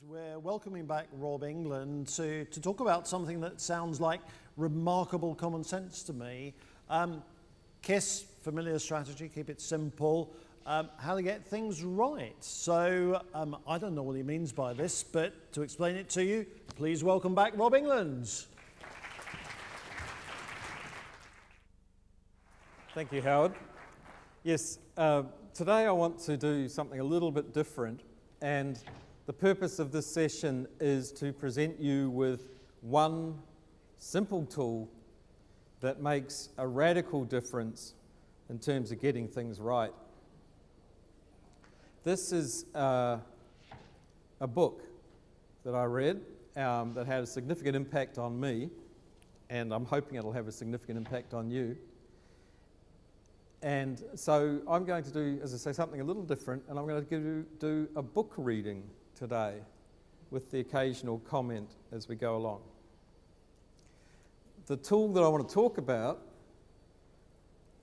We're welcoming back Rob England to talk about something that sounds like remarkable common sense to me. KISS, familiar strategy, keep it simple, how to get things right. So I don't know what he means by this, but to explain it to you, please welcome back Rob England. Thank you, Howard. Yes, today I want to do something a little bit different, and the purpose of this session is to present you with one simple tool that makes a radical difference in terms of getting things right. This is a book that I read that had a significant impact on me, and I'm hoping it'll have a significant impact on you. And so I'm going to do, as I say, something a little different, and I'm going to do a book reading today with the occasional comment as we go along. The tool that I want to talk about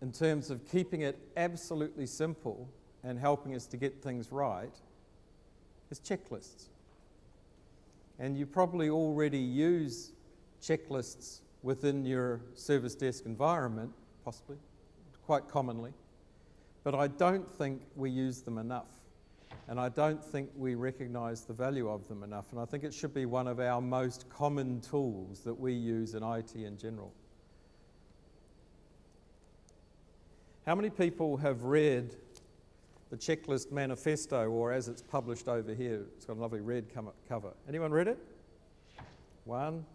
in terms of keeping it absolutely simple and helping us to get things right is checklists. And you probably already use checklists within your service desk environment, possibly, quite commonly, but I don't think we use them enough, and I don't think we recognise the value of them enough, and I think it should be one of our most common tools that we use in IT in general. How many people have read the Checklist Manifesto, or as it's published over here, it's got a lovely red cover. Anyone read it? One.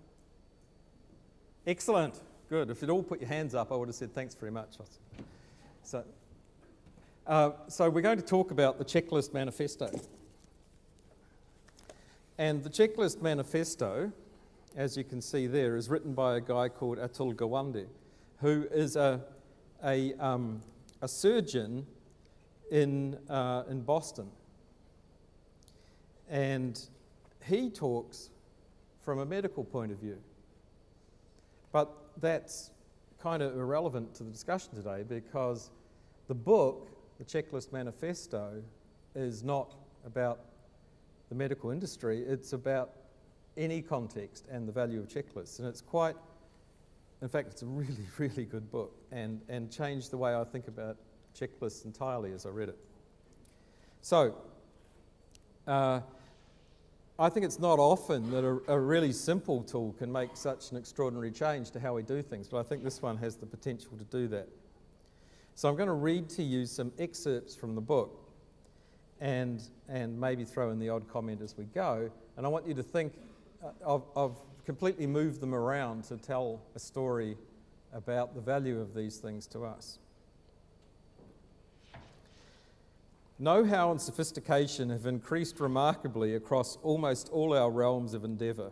Excellent. Good. If you'd all put your hands up, I would have said thanks very much. So we're going to talk about the Checklist Manifesto. And the Checklist Manifesto, as you can see there, is written by a guy called Atul Gawande, who is a surgeon in Boston. And he talks from a medical point of view. But that's kind of irrelevant to the discussion today, because the book, the Checklist Manifesto, is not about the medical industry, it's about any context and the value of checklists. And it's quite, in fact, it's a really, really good book, and changed the way I think about checklists entirely as I read it. So, I think it's not often that a really simple tool can make such an extraordinary change to how we do things, but I think this one has the potential to do that. So I'm going to read to you some excerpts from the book and maybe throw in the odd comment as we go, and I want you to think, I've completely moved them around to tell a story about the value of these things to us. Know-how and sophistication have increased remarkably across almost all our realms of endeavour,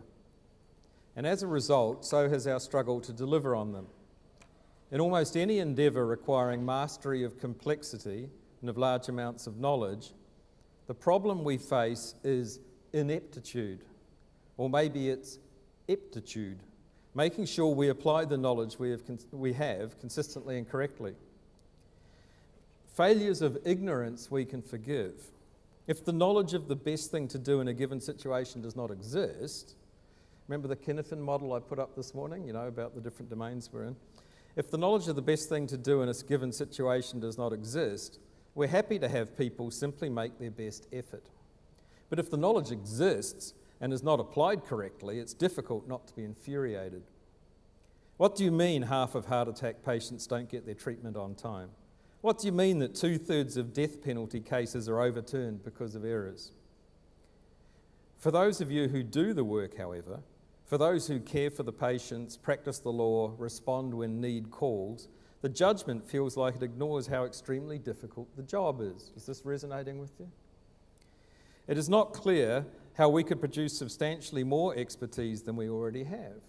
and as a result, so has our struggle to deliver on them. In almost any endeavour requiring mastery of complexity and of large amounts of knowledge, the problem we face is ineptitude, or maybe it's eptitude, making sure we apply the knowledge we have consistently and correctly. Failures of ignorance we can forgive. If the knowledge of the best thing to do in a given situation does not exist, remember the Kinefin model I put up this morning, about the different domains we're in? If the knowledge of the best thing to do in a given situation does not exist, we're happy to have people simply make their best effort. But if the knowledge exists and is not applied correctly, it's difficult not to be infuriated. What do you mean half of heart attack patients don't get their treatment on time? What do you mean that 2/3 of death penalty cases are overturned because of errors? For those of you who do the work, however, for those who care for the patients, practice the law, respond when need calls, the judgment feels like it ignores how extremely difficult the job is. Is this resonating with you? It is not clear how we could produce substantially more expertise than we already have.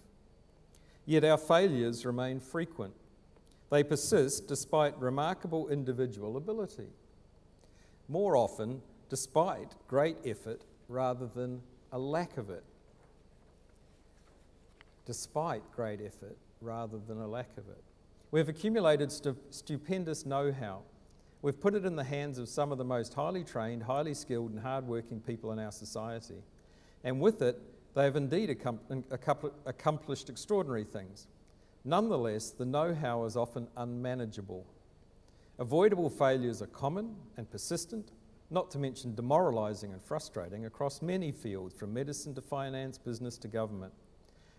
Yet our failures remain frequent. They persist despite remarkable individual ability. More often, despite great effort rather than a lack of it. Despite great effort rather than a lack of it. We've accumulated stupendous know-how. We've put it in the hands of some of the most highly trained, highly skilled and hard-working people in our society. and with it, they have indeed accomplished extraordinary things. Nonetheless, the know-how is often unmanageable. Avoidable failures are common and persistent, not to mention demoralising and frustrating across many fields, from medicine to finance, business to government.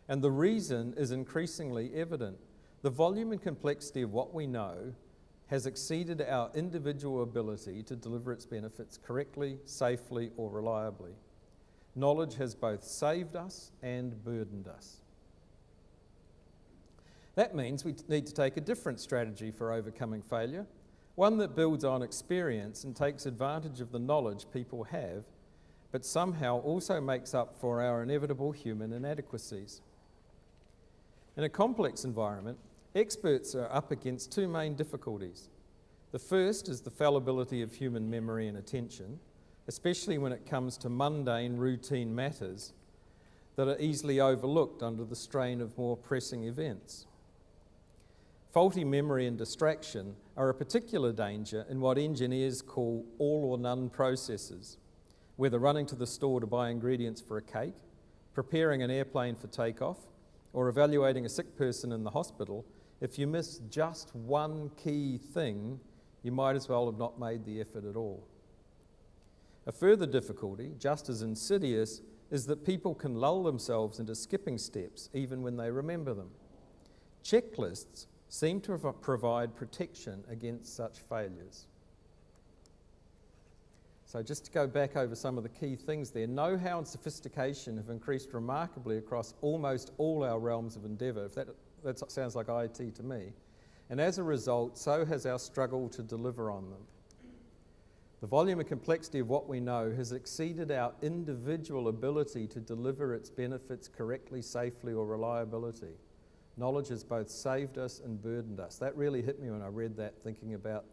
And the reason is increasingly evident. The volume and complexity of what we know has exceeded our individual ability to deliver its benefits correctly, safely, or reliably. Knowledge has both saved us and burdened us. That means we need to take a different strategy for overcoming failure, one that builds on experience and takes advantage of the knowledge people have, but somehow also makes up for our inevitable human inadequacies. In a complex environment, experts are up against two main difficulties. The first is the fallibility of human memory and attention, especially when it comes to mundane, routine matters that are easily overlooked under the strain of more pressing events. Faulty memory and distraction are a particular danger in what engineers call all or none processes, whether running to the store to buy ingredients for a cake, preparing an airplane for takeoff, or evaluating a sick person in the hospital. If you miss just one key thing, you might as well have not made the effort at all. A further difficulty, just as insidious, is that people can lull themselves into skipping steps even when they remember them. Checklists seem to provide protection against such failures. So just to go back over some of the key things there, know-how and sophistication have increased remarkably across almost all our realms of endeavour. If that sounds like IT to me. And as a result, so has our struggle to deliver on them. The volume and complexity of what we know has exceeded our individual ability to deliver its benefits correctly, safely, or reliability. Knowledge has both saved us and burdened us. That really hit me when I read that, thinking about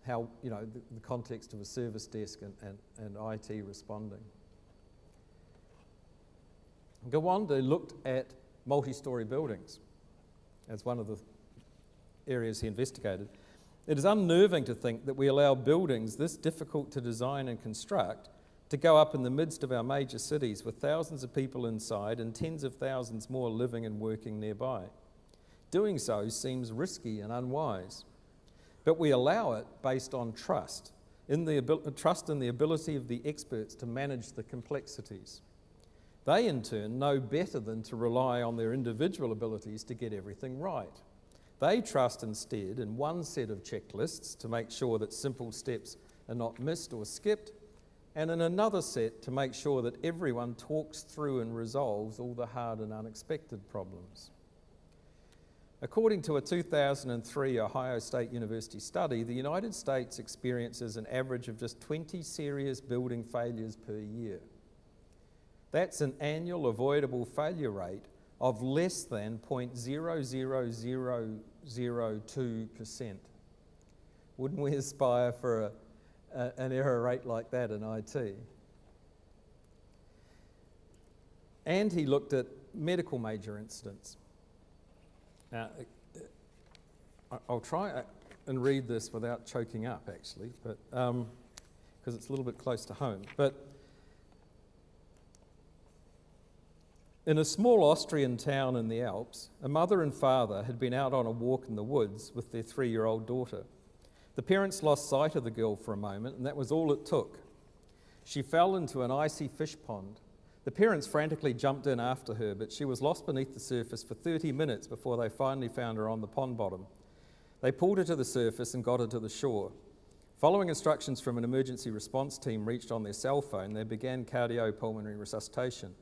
how, the context of a service desk and IT responding. Gawande looked at multi-storey buildings as one of the areas he investigated. It is unnerving to think that we allow buildings this difficult to design and construct to go up in the midst of our major cities with thousands of people inside and tens of thousands more living and working nearby. Doing so seems risky and unwise, but we allow it based on trust in the ability of the experts to manage the complexities. They, in turn, know better than to rely on their individual abilities to get everything right. They trust instead in one set of checklists to make sure that simple steps are not missed or skipped, and in another set to make sure that everyone talks through and resolves all the hard and unexpected problems. According to a 2003 Ohio State University study, the United States experiences an average of just 20 serious building failures per year. That's an annual avoidable failure rate of less than 0.00002%. Wouldn't we aspire for an error rate like that in IT? And he looked at medical major incidents. Now, I'll try and read this without choking up, actually, but because it's a little bit close to home. But in a small Austrian town in the Alps, a mother and father had been out on a walk in the woods with their 3-year-old daughter. The parents lost sight of the girl for a moment, and that was all it took. She fell into an icy fish pond. The parents frantically jumped in after her, but she was lost beneath the surface for 30 minutes before they finally found her on the pond bottom. They pulled her to the surface and got her to the shore. Following instructions from an emergency response team reached on their cell phone, they began cardiopulmonary resuscitation.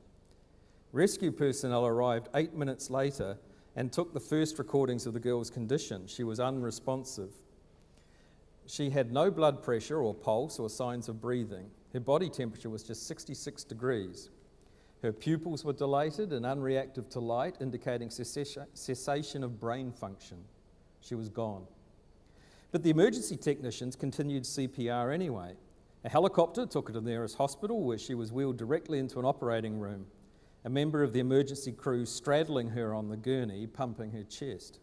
Rescue personnel arrived 8 minutes later and took the first recordings of the girl's condition. She was unresponsive. She had no blood pressure or pulse or signs of breathing. Her body temperature was just 66 degrees. Her pupils were dilated and unreactive to light, indicating cessation of brain function. She was gone. But the emergency technicians continued CPR anyway. A helicopter took her to the nearest hospital, where she was wheeled directly into an operating room. A member of the emergency crew straddling her on the gurney, pumping her chest.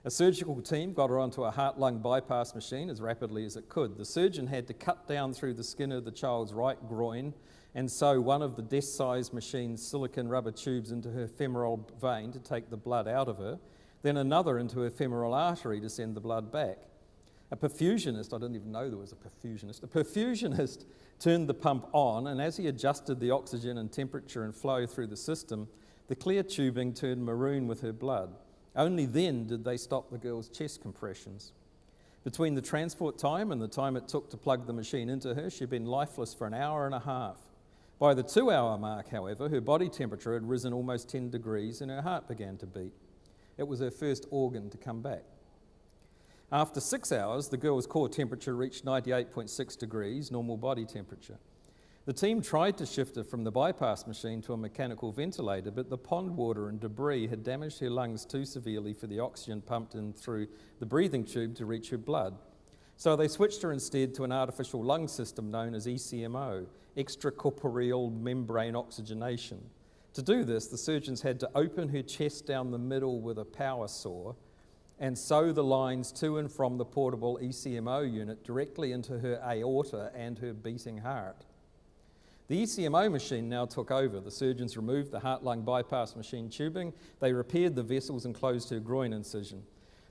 A surgical team got her onto a heart-lung bypass machine as rapidly as it could. The surgeon had to cut down through the skin of the child's right groin and sew one of the desk-sized machine's silicon rubber tubes into her femoral vein to take the blood out of her, then another into her femoral artery to send the blood back. A perfusionist, I didn't even know there was a perfusionist turned the pump on, and as he adjusted the oxygen and temperature and flow through the system, the clear tubing turned maroon with her blood. Only then did they stop the girl's chest compressions. Between the transport time and the time it took to plug the machine into her, she'd been lifeless for an hour and a half. By the 2-hour mark, however, her body temperature had risen almost 10 degrees and her heart began to beat. It was her first organ to come back. After 6 hours, the girl's core temperature reached 98.6 degrees, normal body temperature. The team tried to shift her from the bypass machine to a mechanical ventilator, but the pond water and debris had damaged her lungs too severely for the oxygen pumped in through the breathing tube to reach her blood. So they switched her instead to an artificial lung system known as ECMO, extracorporeal membrane oxygenation. To do this, the surgeons had to open her chest down the middle with a power saw and sew the lines to and from the portable ECMO unit directly into her aorta and her beating heart. The ECMO machine now took over. The surgeons removed the heart-lung bypass machine tubing, they repaired the vessels and closed her groin incision.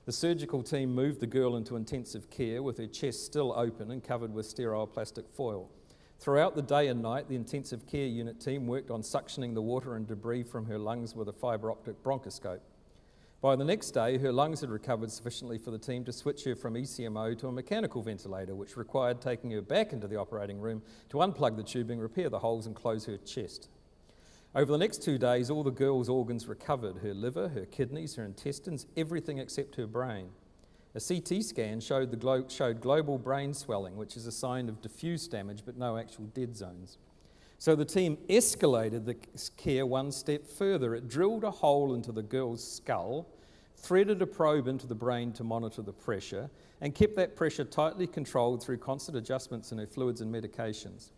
The surgical team moved the girl into intensive care with her chest still open and covered with sterile plastic foil. Throughout the day and night, the intensive care unit team worked on suctioning the water and debris from her lungs with a fibre optic bronchoscope. By the next day, her lungs had recovered sufficiently for the team to switch her from ECMO to a mechanical ventilator, which required taking her back into the operating room to unplug the tubing, repair the holes and close her chest. Over the next 2 days, all the girl's organs recovered: her liver, her kidneys, her intestines, everything except her brain. A CT scan showed global brain swelling, which is a sign of diffuse damage but no actual dead zones. So the team escalated the care one step further. It drilled a hole into the girl's skull, threaded a probe into the brain to monitor the pressure, and kept that pressure tightly controlled through constant adjustments in her fluids and medications.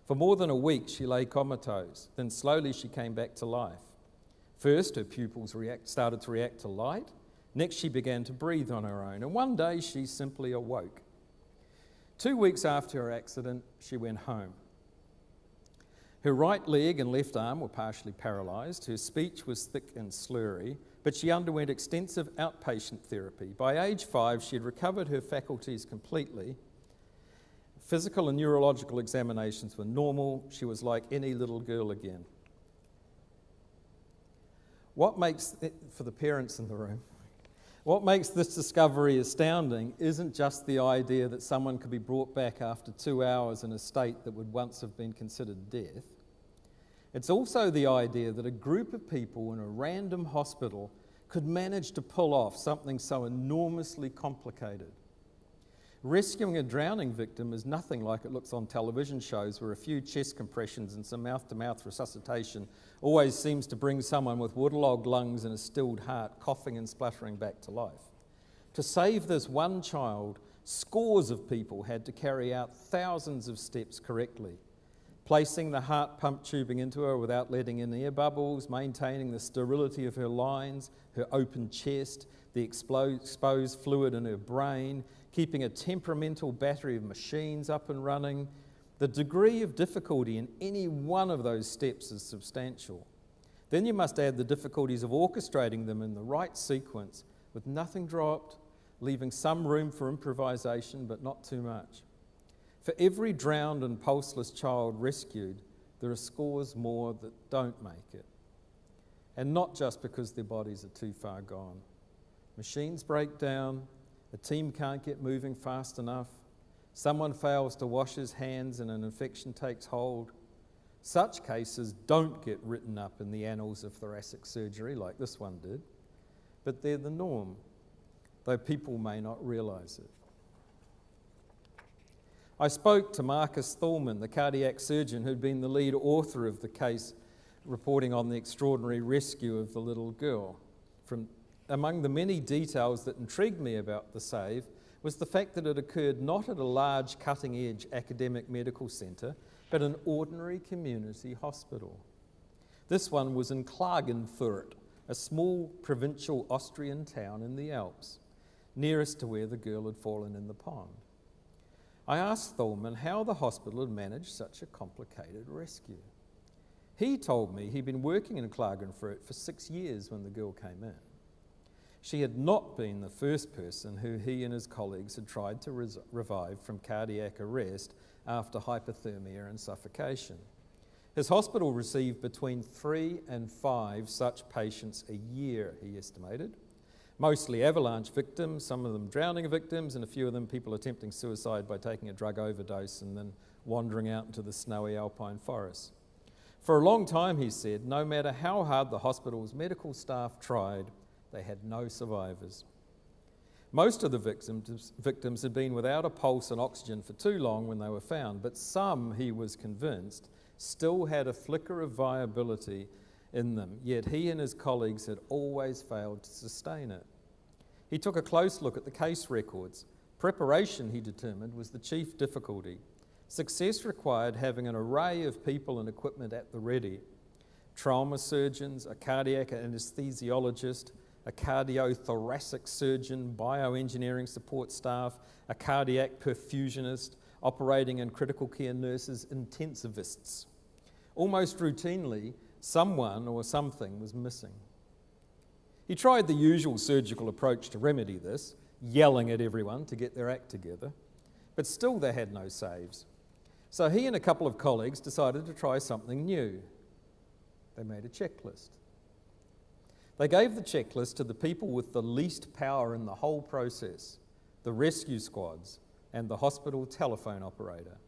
For more than a week, she lay comatose. Then slowly she came back to life. First, her pupils started to react to light. Next, she began to breathe on her own. And one day, she simply awoke. 2 weeks after her accident, she went home. Her right leg and left arm were partially paralysed. Her speech was thick and slurry, but she underwent extensive outpatient therapy. By age 5, she had recovered her faculties completely. Physical and neurological examinations were normal. She was like any little girl again. What makes it, for the parents in the room, what makes this discovery astounding isn't just the idea that someone could be brought back after 2 hours in a state that would once have been considered death. It's also the idea that a group of people in a random hospital could manage to pull off something so enormously complicated. Rescuing a drowning victim is nothing like it looks on television shows, where a few chest compressions and some mouth-to-mouth resuscitation always seems to bring someone with waterlogged lungs and a stilled heart coughing and spluttering back to life. To save this one child, scores of people had to carry out thousands of steps correctly, placing the heart pump tubing into her without letting in air bubbles, maintaining the sterility of her lines, her open chest, the exposed fluid in her brain, keeping a temperamental battery of machines up and running. The degree of difficulty in any one of those steps is substantial. Then you must add the difficulties of orchestrating them in the right sequence, with nothing dropped, leaving some room for improvisation, but not too much. For every drowned and pulseless child rescued, there are scores more that don't make it. And not just because their bodies are too far gone. Machines break down, a team can't get moving fast enough, someone fails to wash his hands and an infection takes hold. Such cases don't get written up in the annals of thoracic surgery like this one did, but they're the norm, though people may not realise it. I spoke to Marcus Thulman, the cardiac surgeon who'd been the lead author of the case, reporting on the extraordinary rescue of the little girl. Among the many details that intrigued me about the save was the fact that it occurred not at a large cutting-edge academic medical centre, but an ordinary community hospital. This one was in Klagenfurt, a small provincial Austrian town in the Alps, nearest to where the girl had fallen in the pond. I asked Thulman how the hospital had managed such a complicated rescue. He told me he'd been working in Klagenfurt for 6 years when the girl came in. She had not been the first person who he and his colleagues had tried to revive from cardiac arrest after hypothermia and suffocation. His hospital received between 3 and 5 such patients a year, he estimated. Mostly avalanche victims, some of them drowning victims, and a few of them people attempting suicide by taking a drug overdose and then wandering out into the snowy alpine forests. For a long time, he said, no matter how hard the hospital's medical staff tried, they had no survivors. Most of the victims had been without a pulse and oxygen for too long when they were found, but some, he was convinced, still had a flicker of viability in them, yet he and his colleagues had always failed to sustain it. He took a close look at the case records. Preparation, he determined, was the chief difficulty. Success required having an array of people and equipment at the ready. Trauma surgeons, a cardiac anesthesiologist, a cardiothoracic surgeon, bioengineering support staff, a cardiac perfusionist, operating and critical care nurses, intensivists. Almost routinely, someone or something was missing. He tried the usual surgical approach to remedy this, yelling at everyone to get their act together, but still they had no saves. So he and a couple of colleagues decided to try something new. They made a checklist. They gave the checklist to the people with the least power in the whole process, the rescue squads and the hospital telephone operator,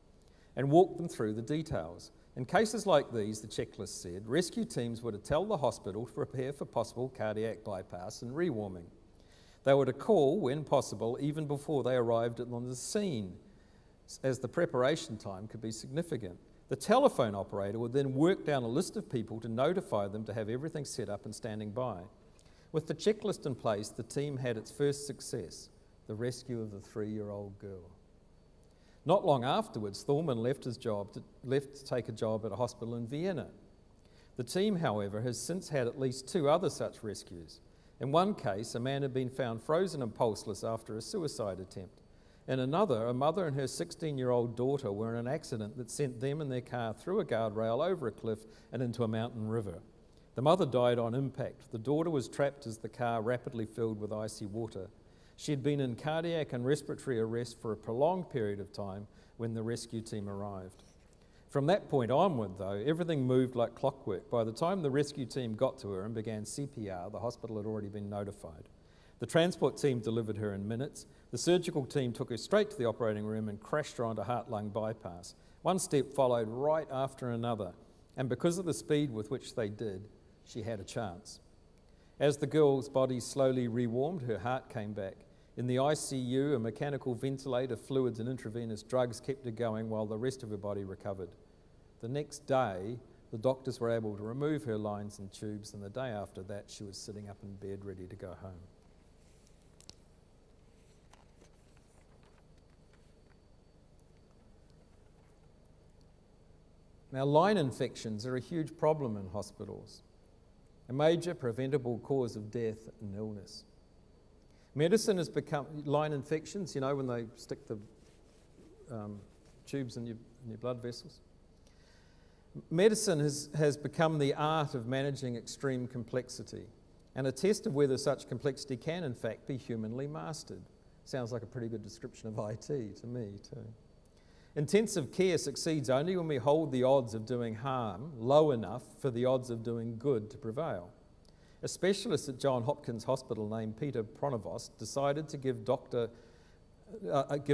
and walked them through the details. In cases like these, the checklist said, rescue teams were to tell the hospital to prepare for possible cardiac bypass and rewarming. They were to call, when possible, even before they arrived on the scene, as the preparation time could be significant. The telephone operator would then work down a list of people to notify them to have everything set up and standing by. With the checklist in place, the team had its first success, the rescue of the 3-year-old girl. Not long afterwards, Thulman left to take a job at a hospital in Vienna. The team, however, has since had at least 2 other such rescues. In one case, a man had been found frozen and pulseless after a suicide attempt. In another, a mother and her 16-year-old daughter were in an accident that sent them and their car through a guardrail, over a cliff, and into a mountain river. The mother died on impact. The daughter was trapped as the car rapidly filled with icy water. She had been in cardiac and respiratory arrest for a prolonged period of time when the rescue team arrived. From that point onward, though, everything moved like clockwork. By the time the rescue team got to her and began CPR, the hospital had already been notified. The transport team delivered her in minutes. The surgical team took her straight to the operating room and crashed her onto heart-lung bypass. One step followed right after another, and because of the speed with which they did, she had a chance. As the girl's body slowly rewarmed, her heart came back. In the ICU, a mechanical ventilator, fluids and intravenous drugs kept her going while the rest of her body recovered. The next day, the doctors were able to remove her lines and tubes, and the day after that, she was sitting up in bed ready to go home. Now, line infections are a huge problem in hospitals, a major preventable cause of death and illness. Medicine has become, line infections, you know, when they stick the tubes in your blood vessels. Medicine has become the art of managing extreme complexity, and a test of whether such complexity can in fact be humanly mastered. Sounds like a pretty good description of IT to me too. Intensive care succeeds only when we hold the odds of doing harm low enough for the odds of doing good to prevail. A specialist at Johns Hopkins Hospital named Peter Pronovost decided to give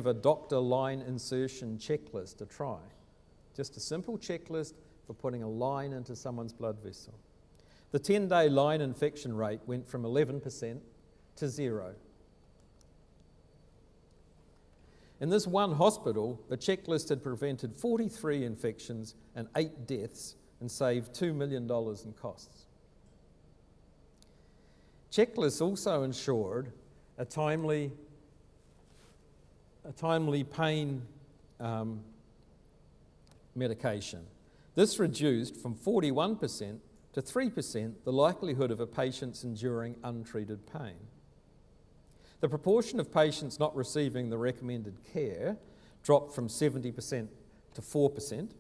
a doctor line insertion checklist a try. Just a simple checklist for putting a line into someone's blood vessel. The 10-day line infection rate went from 11% to 0. In this one hospital, the checklist had prevented 43 infections and 8 deaths and saved $2 million in costs. Checklists also ensured a timely pain medication. This reduced from 41% to 3% the likelihood of a patient's enduring untreated pain. The proportion of patients not receiving the recommended care dropped from 70% to 4%.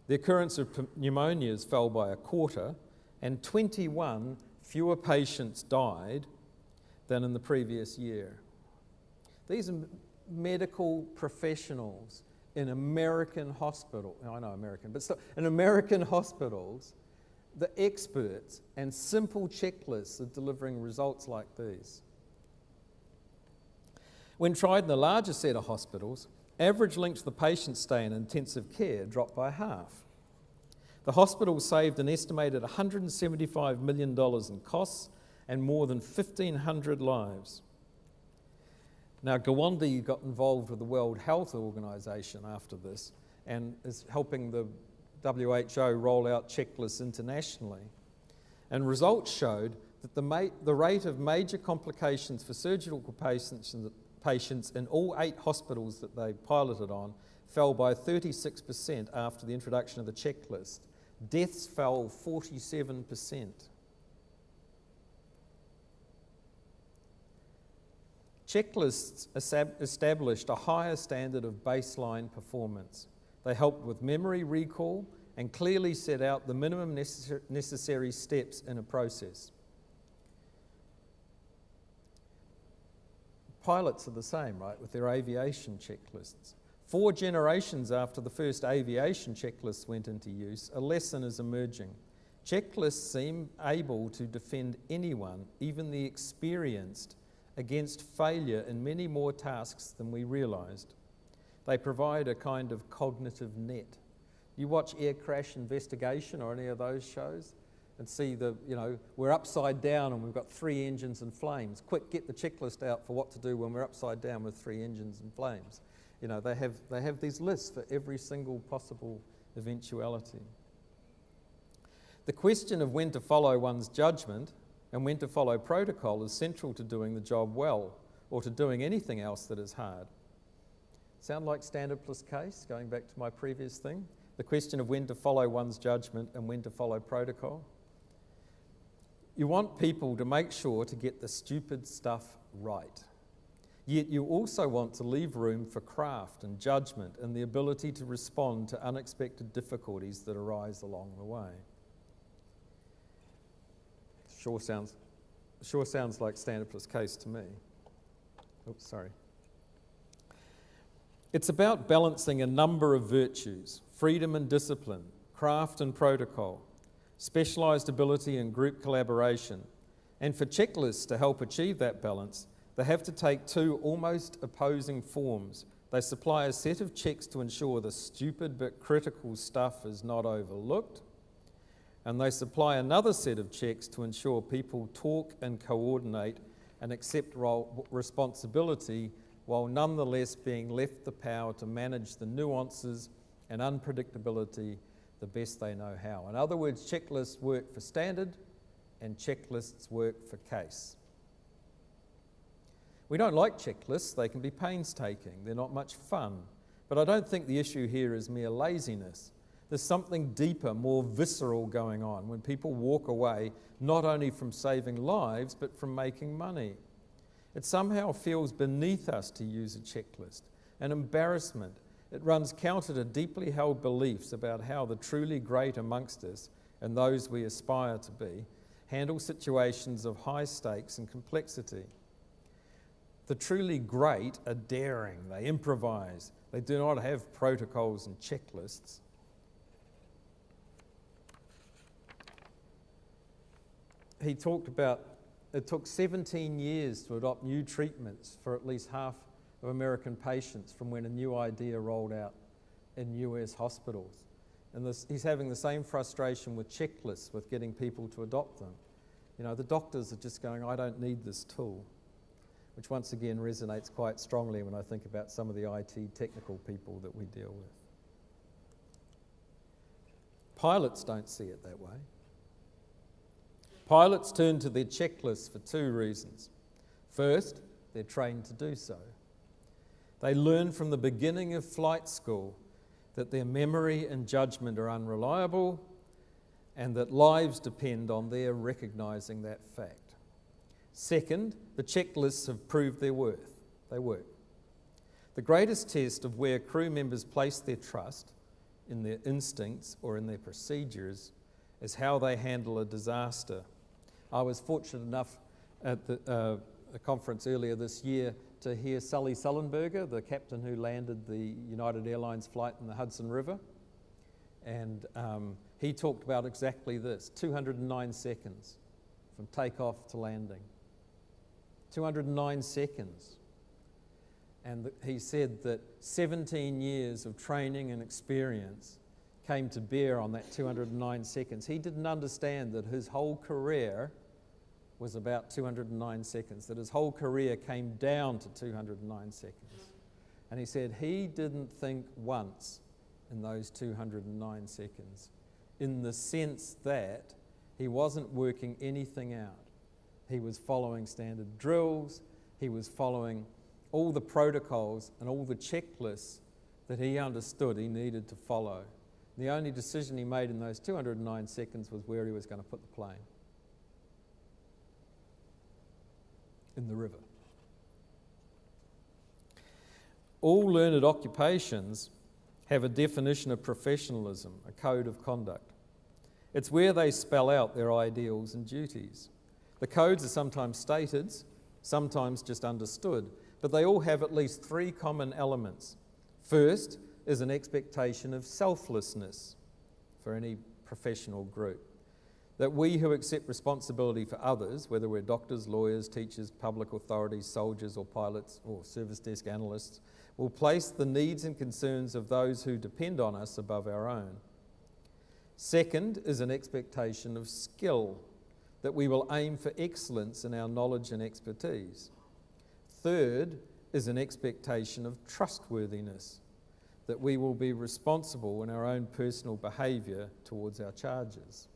The occurrence of pneumonias fell by a quarter, and 21 fewer patients died than in the previous year. These are medical professionals in American hospitals, I know American, but still, in American hospitals, the experts and simple checklists are delivering results like these. When tried in the larger set of hospitals, average length of the patient stay in intensive care dropped by half. The hospital saved an estimated $175 million in costs and more than 1,500 lives. Now, Gawande got involved with the World Health Organization after this and is helping the WHO roll out checklists internationally. And results showed that the rate of major complications for surgical patients in all 8 hospitals that they piloted on fell by 36% after the introduction of the checklist. Deaths fell 47%. Checklists established a higher standard of baseline performance. They helped with memory recall and clearly set out the minimum necessary steps in a process. Pilots are the same, right, with their aviation checklists. 4 generations after the first aviation checklists went into use, a lesson is emerging. Checklists seem able to defend anyone, even the experienced, against failure in many more tasks than we realised. They provide a kind of cognitive net. You watch Air Crash Investigation or any of those shows and see we're upside down and we've got 3 engines in flames. Quick, get the checklist out for what to do when we're upside down with 3 engines in flames. They have these lists for every single possible eventuality. The question of when to follow one's judgment and when to follow protocol is central to doing the job well, or to doing anything else that is hard. Sound like standard plus case, going back to my previous thing? The question of when to follow one's judgment and when to follow protocol. You want people to make sure to get the stupid stuff right. Yet you also want to leave room for craft and judgment and the ability to respond to unexpected difficulties that arise along the way. Sure sounds like standard plus case to me. Oops, sorry. It's about balancing a number of virtues: freedom and discipline, craft and protocol, specialised ability and group collaboration. And for checklists to help achieve that balance, they have to take 2 almost opposing forms. They supply a set of checks to ensure the stupid but critical stuff is not overlooked, and they supply another set of checks to ensure people talk and coordinate and accept responsibility while nonetheless being left the power to manage the nuances and unpredictability the best they know how. In other words, checklists work for standard and checklists work for case. We don't like checklists. They can be painstaking. They're not much fun. But I don't think the issue here is mere laziness. There's something deeper, more visceral going on when people walk away not only from saving lives, but from making money. It somehow feels beneath us to use a checklist, an embarrassment. It runs counter to deeply held beliefs about how the truly great amongst us, and those we aspire to be, handle situations of high stakes and complexity. The truly great are daring, they improvise, they do not have protocols and checklists. He talked about it took 17 years to adopt new treatments for at least half of American patients from when a new idea rolled out in US hospitals. And he's having the same frustration with checklists, with getting people to adopt them. The doctors are just going, I don't need this tool, which once again resonates quite strongly when I think about some of the IT technical people that we deal with. Pilots don't see it that way. Pilots turn to their checklists for 2 reasons. First, they're trained to do so. They learn from the beginning of flight school that their memory and judgment are unreliable and that lives depend on their recognising that fact. Second, the checklists have proved their worth. They work. The greatest test of where crew members place their trust in their instincts or in their procedures is how they handle a disaster. I was fortunate enough at a conference earlier this year to hear Sully Sullenberger, the captain who landed the United Airlines flight in the Hudson River. And he talked about exactly this, 209 seconds from takeoff to landing. 209 seconds. And he said that 17 years of training and experience came to bear on that 209 seconds. He didn't understand that his whole career was about 209 seconds, that his whole career came down to 209 seconds. And he said he didn't think once in those 209 seconds, in the sense that he wasn't working anything out. He was following standard drills, he was following all the protocols and all the checklists that he understood he needed to follow. The only decision he made in those 209 seconds was where he was going to put the plane. In the river. All learned occupations have a definition of professionalism, a code of conduct. It's where they spell out their ideals and duties. The codes are sometimes stated, sometimes just understood, but they all have at least three common elements. First is an expectation of selflessness for any professional group. That we who accept responsibility for others, whether we're doctors, lawyers, teachers, public authorities, soldiers or pilots or service desk analysts, will place the needs and concerns of those who depend on us above our own. Second is an expectation of skill, that we will aim for excellence in our knowledge and expertise. Third is an expectation of trustworthiness, that we will be responsible in our own personal behaviour towards our charges.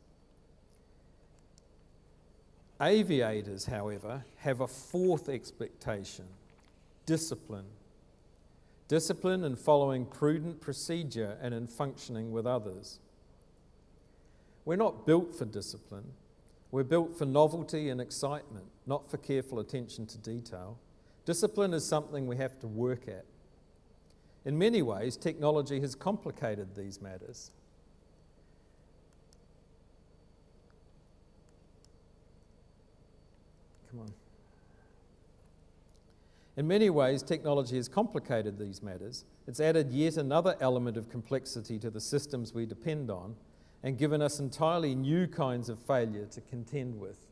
Aviators, however, have a fourth expectation, discipline. Discipline in following prudent procedure and in functioning with others. We're not built for discipline. We're built for novelty and excitement, not for careful attention to detail. Discipline is something we have to work at. In many ways, technology has complicated these matters. Come on. In many ways, technology has complicated these matters. It's added yet another element of complexity to the systems we depend on and given us entirely new kinds of failure to contend with.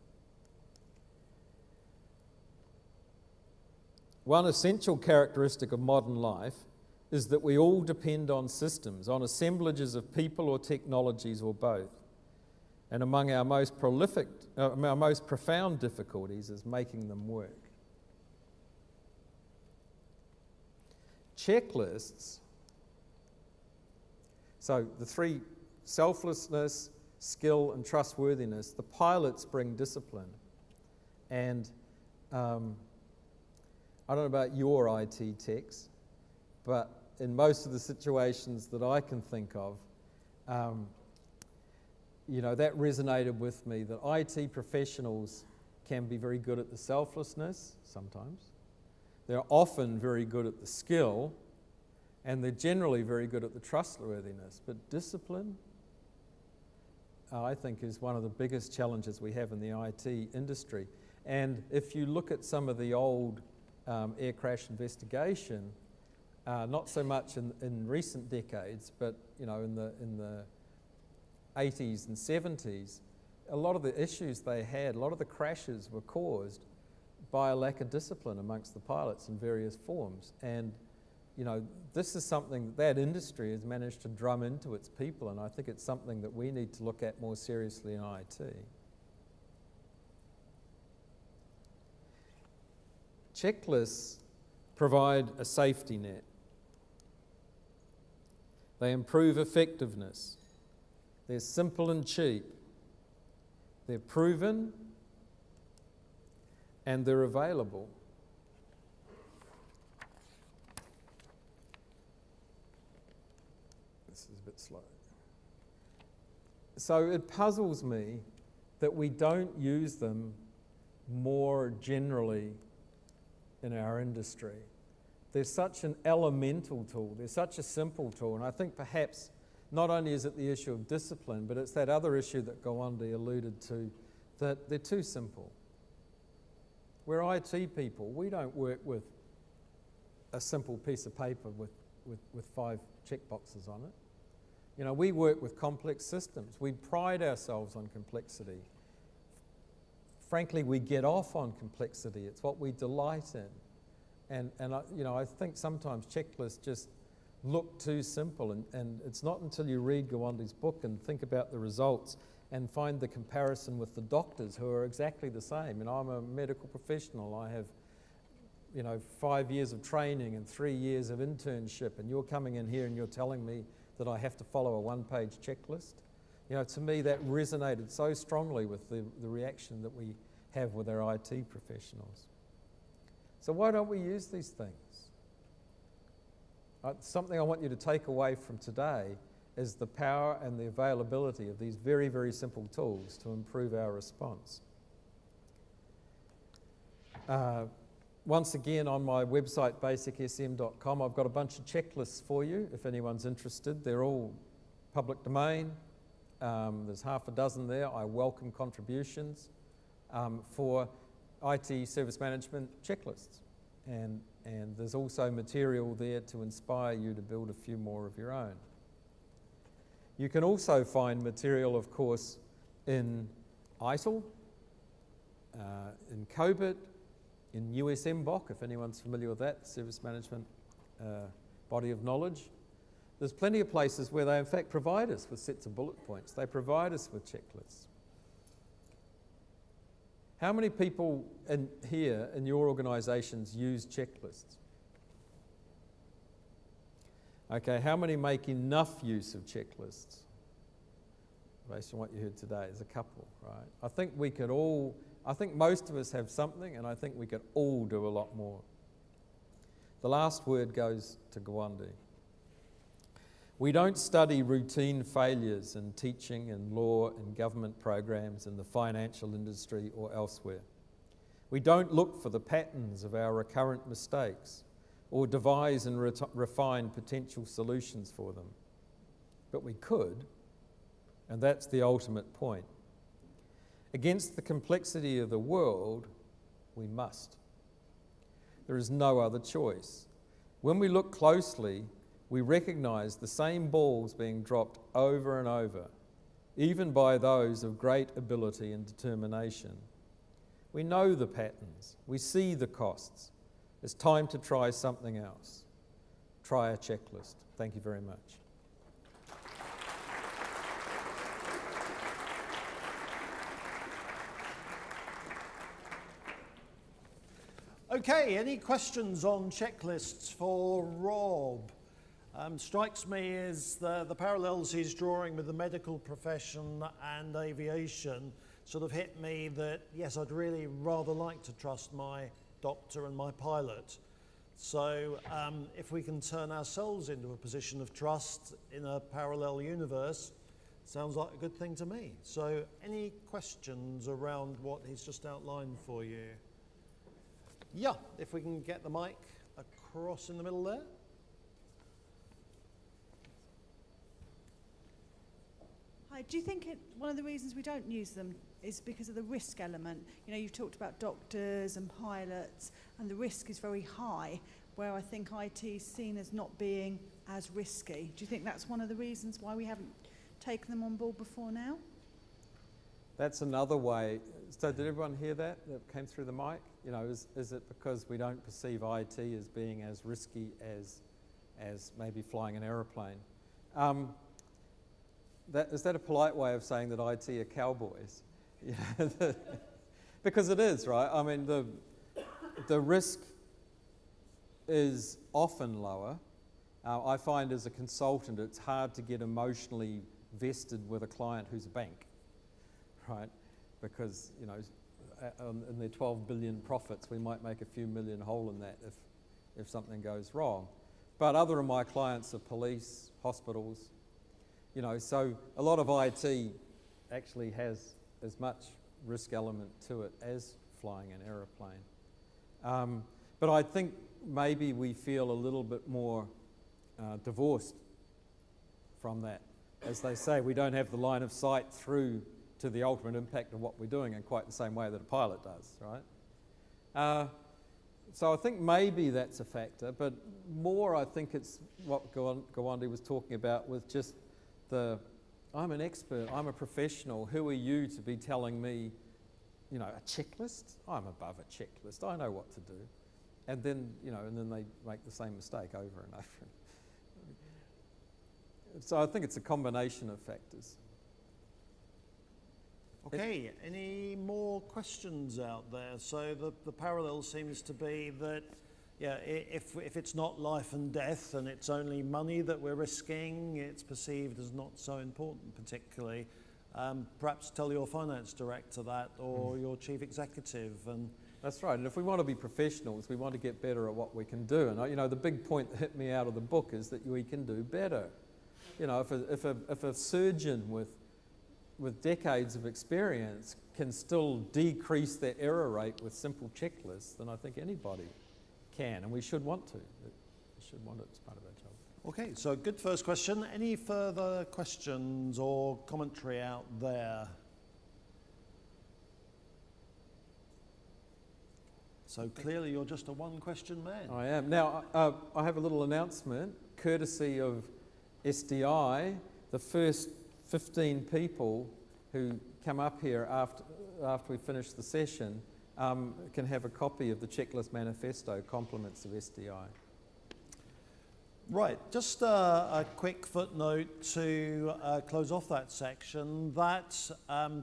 One essential characteristic of modern life is that we all depend on systems, on assemblages of people or technologies or both. And among our most profound difficulties is making them work. Checklists, so the three, selflessness, skill and trustworthiness, the pilots bring discipline. And I don't know about your IT techs, but in most of the situations that I can think of, that resonated with me, that IT professionals can be very good at the selflessness sometimes. They're often very good at the skill, and they're generally very good at the trustworthiness. But discipline, I think, is one of the biggest challenges we have in the IT industry. And if you look at some of the old air crash investigation, not so much in recent decades, but in the 80s and 70s, a lot of the issues they had, a lot of the crashes were caused by a lack of discipline amongst the pilots in various forms. And this is something that industry has managed to drum into its people, and I think it's something that we need to look at more seriously in IT. Checklists provide a safety net. They improve effectiveness. They're simple and cheap. They're proven and they're available. This is a bit slow. So it puzzles me that we don't use them more generally in our industry. They're such an elemental tool. They're such a simple tool. And I think perhaps not only is it the issue of discipline, but it's that other issue that Gawande alluded to, that they're too simple. We're IT people. We don't work with a simple piece of paper with 5 checkboxes on it. You know, we work with complex systems. We pride ourselves on complexity. Frankly, we get off on complexity. It's what we delight in. And I think sometimes checklists just look too simple, and it's not until you read Gawande's book and think about the results and find the comparison with the doctors who are exactly the same. And I'm a medical professional. I have 5 years of training and 3 years of internship, and you're coming in here and you're telling me that I have to follow a one-page checklist. You know, to me that resonated so strongly with the reaction that we have with our IT professionals. So why don't we use these things? Something I want you to take away from today is the power and the availability of these very, very simple tools to improve our response. Once again, on my website, basicsm.com, I've got a bunch of checklists for you if anyone's interested. They're all public domain. There's half a dozen there. I welcome contributions for IT service management checklists. And there's also material there to inspire you to build a few more of your own. You can also find material, of course, in ITIL, in COBIT, in USMBOK, if anyone's familiar with that, service management body of knowledge. There's plenty of places where they in fact provide us with sets of bullet points. They provide us with checklists. How many people here in your organisations use checklists? Okay, how many make enough use of checklists? Based on what you heard today, there's a couple, right? I think most of us have something, and I think we could all do a lot more. The last word goes to Gawande. We don't study routine failures in teaching, in law, in government programs, in the financial industry or elsewhere. We don't look for the patterns of our recurrent mistakes or devise and refine potential solutions for them. But we could, and that's the ultimate point. Against the complexity of the world, we must. There is no other choice. When we look closely, we recognise the same balls being dropped over and over, even by those of great ability and determination. We know the patterns. We see the costs. It's time to try something else. Try a checklist. Thank you very much. Okay, any questions on checklists for Rob? Strikes me as the parallels he's drawing with the medical profession and aviation sort of hit me that, yes, I'd really rather like to trust my doctor and my pilot. So if we can turn ourselves into a position of trust in a parallel universe, sounds like a good thing to me. So any questions around what he's just outlined for you? Yeah, if we can get the mic across in the middle there. Hi, do you think one of the reasons we don't use them is because of the risk element? You know, you've talked about doctors and pilots, and the risk is very high, where I think IT is seen as not being as risky. Do you think that's one of the reasons why we haven't taken them on board before now? That's another way. So did everyone hear that came through the mic? You know, is it because we don't perceive IT as being as risky as maybe flying an aeroplane? Is that a polite way of saying that IT are cowboys? Yeah, because it is, right? I mean, the risk is often lower. I find as a consultant it's hard to get emotionally vested with a client who's a bank, right? Because, you know, in their 12 billion profits, we might make a few million hole in that if something goes wrong. But other of my clients are police, hospitals, you know, so a lot of IT actually has as much risk element to it as flying an aeroplane. But I think maybe we feel a little bit more divorced from that. As they say, we don't have the line of sight through to the ultimate impact of what we're doing in quite the same way that a pilot does, right? So I think maybe that's a factor, but more I think it's what Gawande was talking about with just I'm an expert, I'm a professional, who are you to be telling me, a checklist? I'm above a checklist, I know what to do. And then, and then they make the same mistake over and over. So I think it's a combination of factors. Okay, any more questions out there? So the parallel seems to be that, if it's not life and death and it's only money that we're risking, it's perceived as not so important particularly. Perhaps tell your finance director that, or your chief executive. And that's right, and if we want to be professionals, we want to get better at what we can do. And the big point that hit me out of the book is that we can do better. If a surgeon with decades of experience can still decrease their error rate with simple checklists, then I think anybody can, and we should want to. We should want it as part of our job. Okay, so good first question. Any further questions or commentary out there? So clearly you're just a one-question man. I am. Now, I have a little announcement, courtesy of SDI. The first 15 people who come up here after we finish the session can have a copy of the Checklist Manifesto, Compliments of SDI. Right, just a quick footnote to close off that section. That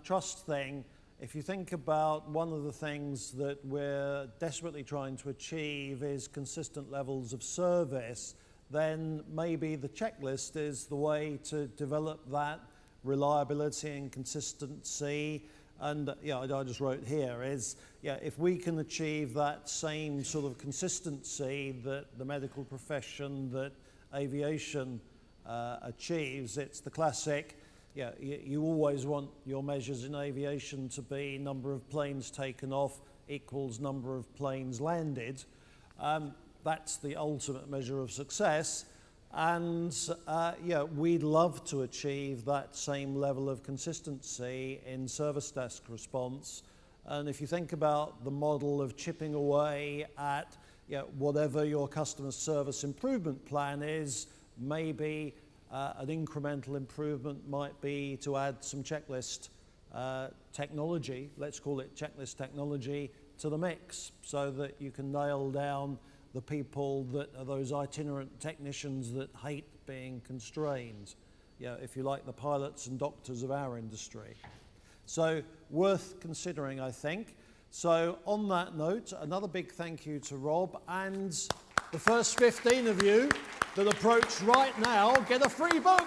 trust thing, if you think about one of the things that we're desperately trying to achieve is consistent levels of service, then maybe the checklist is the way to develop that reliability and consistency. And I just wrote here is, if we can achieve that same sort of consistency that the medical profession, that aviation achieves, it's the classic, you always want your measures in aviation to be number of planes taken off equals number of planes landed. That's the ultimate measure of success. And we'd love to achieve that same level of consistency in service desk response. And if you think about the model of chipping away at whatever your customer service improvement plan is, maybe an incremental improvement might be to add some checklist technology, let's call it checklist technology, to the mix so that you can nail down the people that are those itinerant technicians that hate being constrained, if you like, the pilots and doctors of our industry. So worth considering, I think. So on that note, another big thank you to Rob, and the first 15 of you that approach right now get a free book.